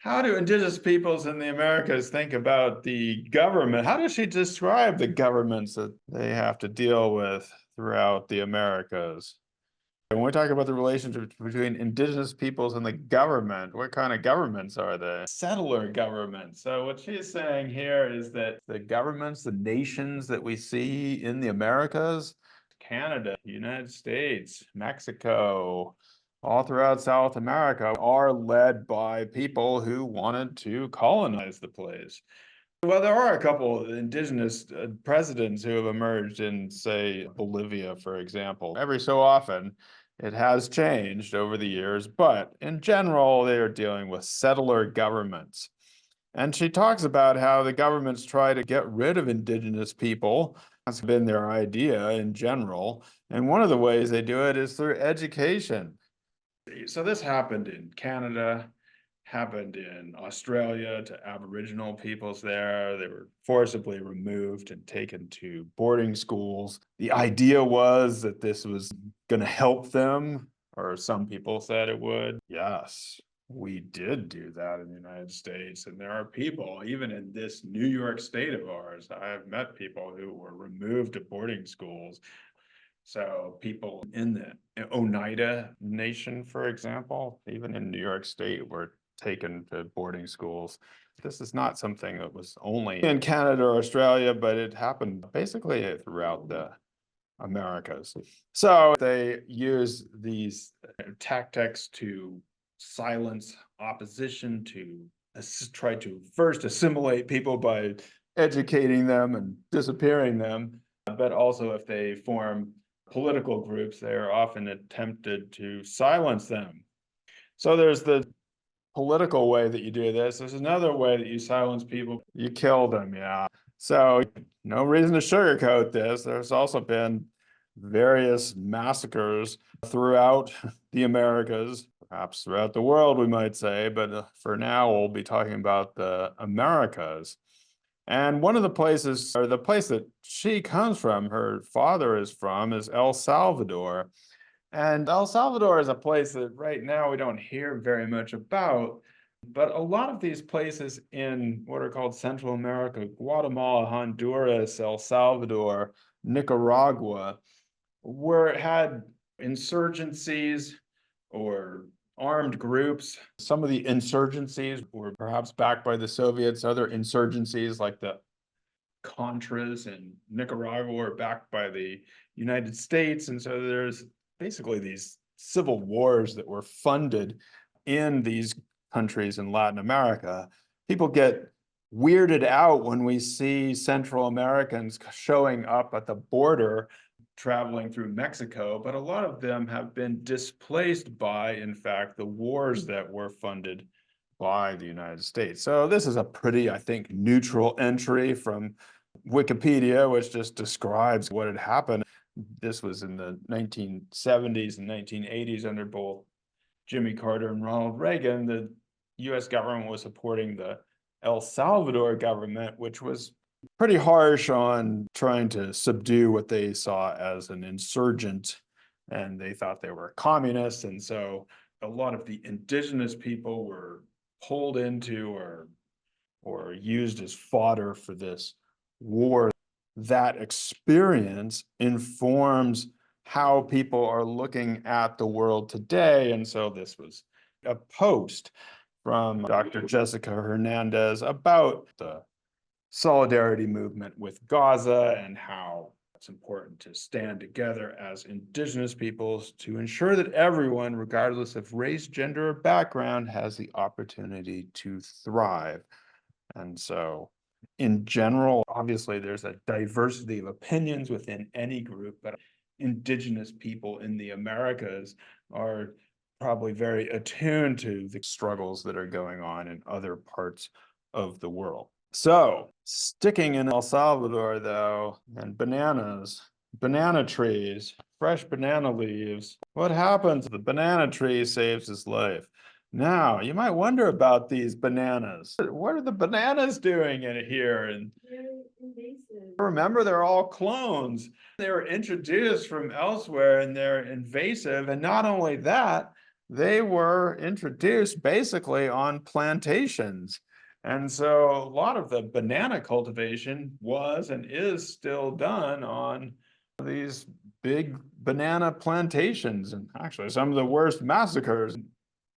How do indigenous peoples in the Americas think about the government? How does she describe the governments that they have to deal with throughout the Americas? And when we talk about the relationship between indigenous peoples and the government, what kind of governments are they? Settler governments. So what she's saying here is that the governments, the nations that we see in the Americas, Canada, United States, Mexico, all throughout South America, are led by people who wanted to colonize the place. Well, there are a couple of indigenous presidents who have emerged in, say, Bolivia, for example. Every so often, it has changed over the years, but in general, they are dealing with settler governments. And she talks about how the governments try to get rid of indigenous people. That's been their idea in general. And one of the ways they do it is through education. So this happened in Canada, happened in Australia to Aboriginal peoples there. They were forcibly removed and taken to boarding schools. The idea was that this was going to help them, or some people said it would. Yes, we did do that in the United States. And there are people, even in this New York state of ours, I have met people who were removed to boarding schools. So people in the Oneida Nation, for example, even in New York State, were taken to boarding schools. This is not something that was only in Canada or Australia, but it happened basically throughout the Americas. So they use these tactics to silence opposition, to try to first assimilate people by educating them and disappearing them. But also if they form political groups, they are often attempted to silence them. So there's the political way that you do this. There's another way that you silence people. You kill them, yeah. So no reason to sugarcoat this. There's also been various massacres throughout the Americas, perhaps throughout the world, we might say, but for now, we'll be talking about the Americas. And one of the places, or the place that she comes from, her father is from, is El Salvador. And El Salvador is a place that right now we don't hear very much about, but a lot of these places in what are called Central America, Guatemala, Honduras, El Salvador, Nicaragua, where it had insurgencies or armed groups. Some of the insurgencies were perhaps backed by the Soviets. Other insurgencies, like the Contras in Nicaragua, were backed by the United States. And so there's basically these civil wars that were funded in these countries in Latin America. People get weirded out when we see Central Americans showing up at the border traveling through Mexico, but a lot of them have been displaced by, in fact, the wars that were funded by the United States. So this is a pretty, I think, neutral entry from Wikipedia, which just describes what had happened. This was in the 1970s and 1980s under both Jimmy Carter and Ronald Reagan. The US government was supporting the El Salvador government, which was pretty harsh on trying to subdue what they saw as an insurgent, and they thought they were communists. And so a lot of the indigenous people were pulled into or used as fodder for this war. That experience informs how people are looking at the world today. And so this was a post from Dr. Jessica Hernandez about the solidarity movement with Gaza and how it's important to stand together as indigenous peoples to ensure that everyone, regardless of race, gender, or background, has the opportunity to thrive. And so in general, obviously there's a diversity of opinions within any group, but indigenous people in the Americas are probably very attuned to the struggles that are going on in other parts of the world. So sticking in El Salvador though, and bananas, banana trees, fresh banana leaves. What happens? The banana tree saves his life. Now, you might wonder about these bananas. What are the bananas doing in here? And they're invasive. remember, they're all clones. They were introduced from elsewhere and they're invasive. And not only that, they were introduced basically on plantations. And so a lot of the banana cultivation was and is still done on these big banana plantations. And actually, some of the worst massacres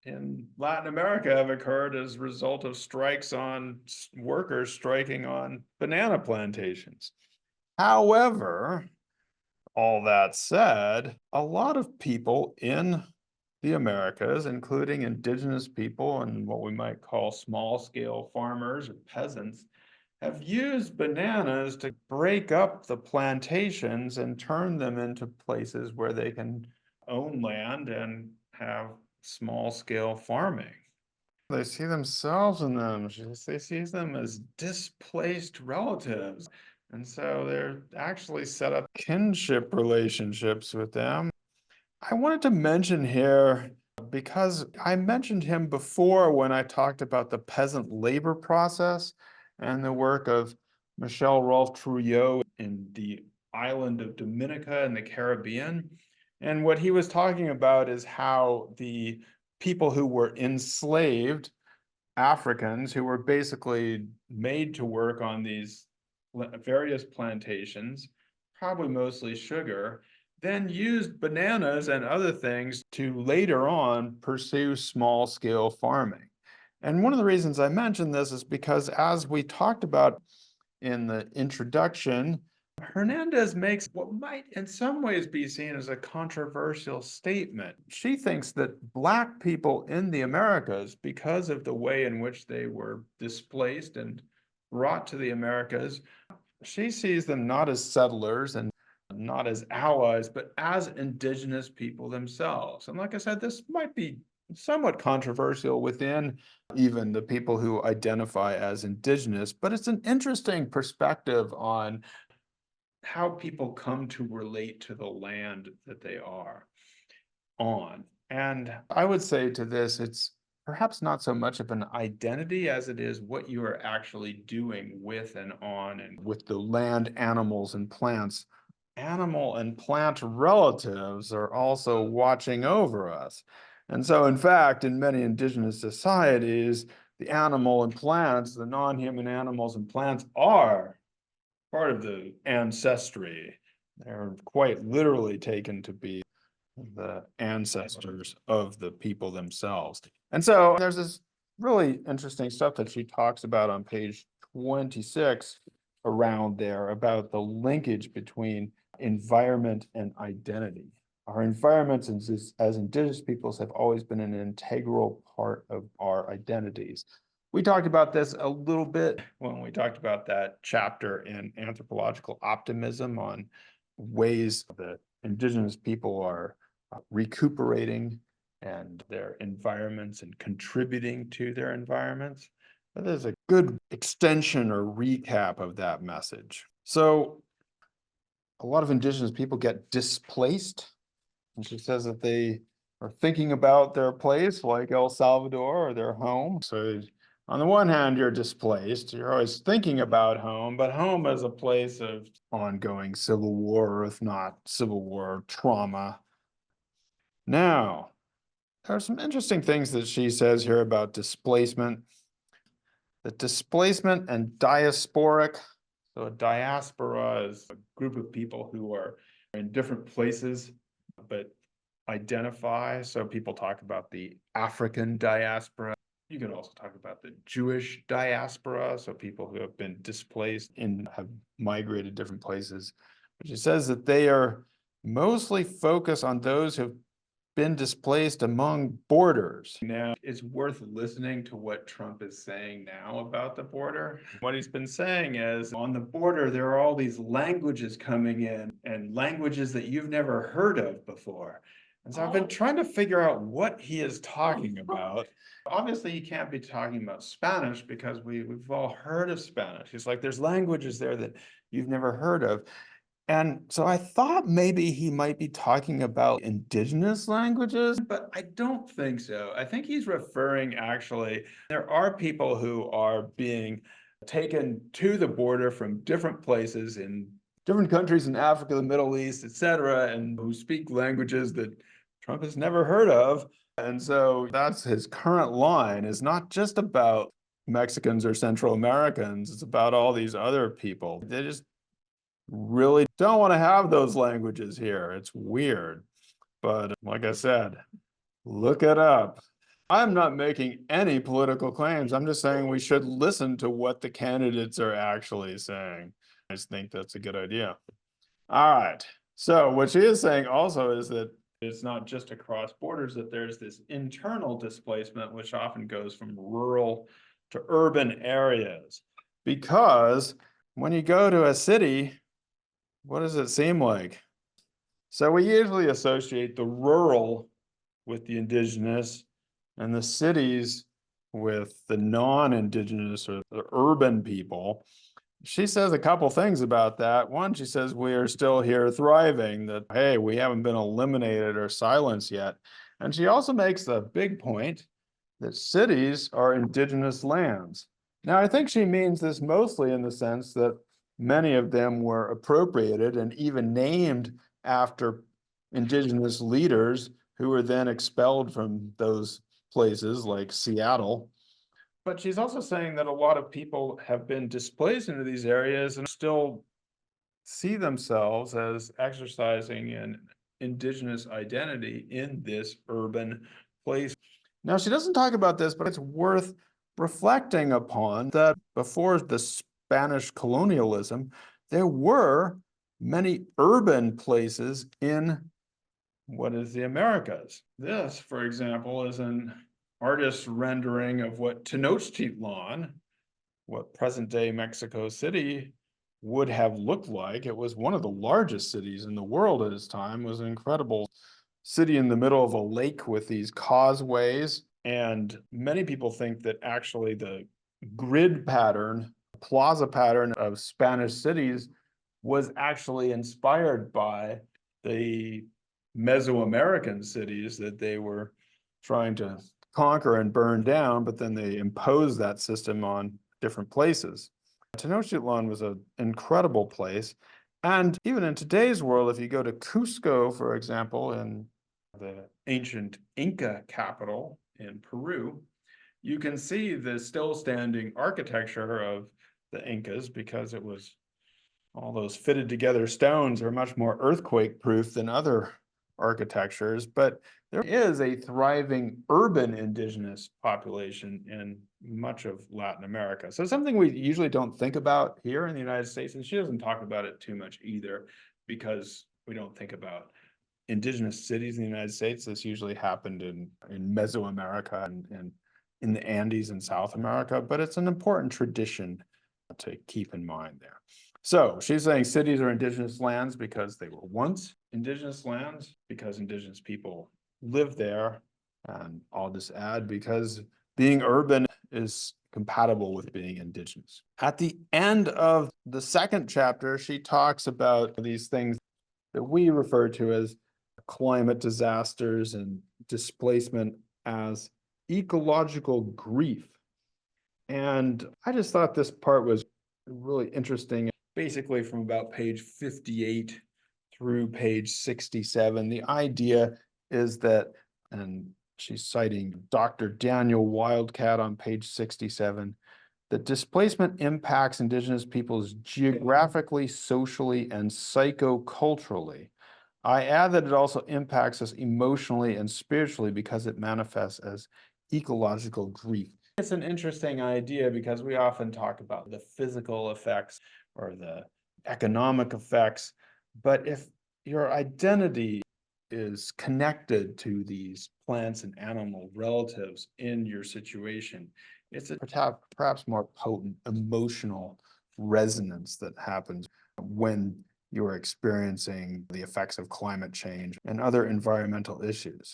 in Latin America have occurred as a result of strikes on workers striking on banana plantations. However, all that said, a lot of people in the Americas, including indigenous people and what we might call small scale farmers or peasants, have used bananas to break up the plantations and turn them into places where they can own land and have small scale farming. They see themselves in them. They see them as displaced relatives. And so they're actually set up kinship relationships with them. I wanted to mention here, because I mentioned him before when I talked about the peasant labor process and the work of Michel Rolfe Trujillo in the island of Dominica in the Caribbean. And what he was talking about is how the people who were enslaved, Africans who were basically made to work on these various plantations, probably mostly sugar, then used bananas and other things to later on pursue small scale farming. And one of the reasons I mentioned this is because, as we talked about in the introduction, Hernandez makes what might in some ways be seen as a controversial statement. She thinks that Black people in the Americas, because of the way in which they were displaced and brought to the Americas, she sees them not as settlers and not as allies, but as indigenous people themselves. And like I said, this might be somewhat controversial within even the people who identify as indigenous, but it's an interesting perspective on how people come to relate to the land that they are on. And I would say to this, it's perhaps not so much of an identity as it is what you are actually doing with and on and with the land, animals, and plants. Animal and plant relatives are also watching over us. And so, in fact, in many indigenous societies, the animal and plants, the non-human animals and plants are part of the ancestry. They're quite literally taken to be the ancestors of the people themselves. And so there's this really interesting stuff that she talks about on page 26 around there about the linkage between environment and identity. Our environments as indigenous peoples have always been an integral part of our identities. We talked about this a little bit when we talked about that chapter in Anthropological Optimism on ways that indigenous people are recuperating and their environments and contributing to their environments. That is a good extension or recap of that message. So a lot of indigenous people get displaced. And she says that they are thinking about their place like El Salvador or their home. So on the one hand, you're displaced. You're always thinking about home, but home is a place of ongoing civil war, or if not civil war, trauma. Now, there are some interesting things that she says here about displacement. The displacement and diasporic. So a diaspora is a group of people who are in different places, but identify. So people talk about the African diaspora. You can also talk about the Jewish diaspora. So people who have been displaced and have migrated different places. But she says that they are mostly focused on those who've been displaced among borders. Now, it's worth listening to what Trump is saying now about the border. What he's been saying is, on the border, there are all these languages coming in and languages that you've never heard of before. And so I've been trying to figure out what he is talking about. Obviously, he can't be talking about Spanish because we've all heard of Spanish. It's like there's languages there that you've never heard of. And so I thought maybe he might be talking about indigenous languages, but I don't think so. I think he's referring actually, there are people who are being taken to the border from different places in different countries in Africa, the Middle East, et cetera, and who speak languages that Trump has never heard of. And so that's his current line, is not just about Mexicans or Central Americans, it's about all these other people. They just really don't want to have those languages here. It's weird. But like I said, look it up. I'm not making any political claims. I'm just saying we should listen to what the candidates are actually saying. I just think that's a good idea. All right. So what she is saying also is that it's not just across borders, that there's this internal displacement, which often goes from rural to urban areas. Because when you go to a city, what does it seem like? So we usually associate the rural with the indigenous and the cities with the non-indigenous or the urban people. She says a couple things about that. One, she says we are still here thriving, that, hey, we haven't been eliminated or silenced yet. And she also makes the big point that cities are indigenous lands. Now, I think she means this mostly in the sense that many of them were appropriated and even named after indigenous leaders who were then expelled from those places like Seattle. But she's also saying that a lot of people have been displaced into these areas and still see themselves as exercising an indigenous identity in this urban place. Now, she doesn't talk about this, but it's worth reflecting upon that before the Spanish colonialism, there were many urban places in what is the Americas. This, for example, is an artist's rendering of what Tenochtitlan, what present-day Mexico City, would have looked like. It was one of the largest cities in the world at its time. It was an incredible city in the middle of a lake with these causeways. And many people think that actually the grid pattern, plaza pattern of Spanish cities was actually inspired by the Mesoamerican cities that they were trying to conquer and burn down, but then they imposed that system on different places. Tenochtitlan was an incredible place. And even in today's world, if you go to Cusco, for example, in the ancient Inca capital in Peru, you can see the still standing architecture of the Incas, because it was all those fitted together stones are much more earthquake proof than other architectures, but there is a thriving urban indigenous population in much of Latin America. So something we usually don't think about here in the United States, and she doesn't talk about it too much either, because we don't think about indigenous cities in the United States. This usually happened in Mesoamerica and in the Andes in South America, but it's an important tradition to keep in mind there. So she's saying cities are indigenous lands because they were once indigenous lands, because indigenous people live there. And I'll just add, because being urban is compatible with being indigenous. At the end of the second chapter, she talks about these things that we refer to as climate disasters and displacement as ecological grief. And I just thought this part was really interesting. Basically, from about page 58 through page 67, the idea is that, and she's citing Dr. Daniel Wildcat on page 67, that displacement impacts indigenous peoples geographically, socially, and psychoculturally. I add that it also impacts us emotionally and spiritually because it manifests as ecological grief. It's an interesting idea because we often talk about the physical effects or the economic effects, but if your identity is connected to these plants and animal relatives in your situation, it's a perhaps more potent emotional resonance that happens when you're experiencing the effects of climate change and other environmental issues.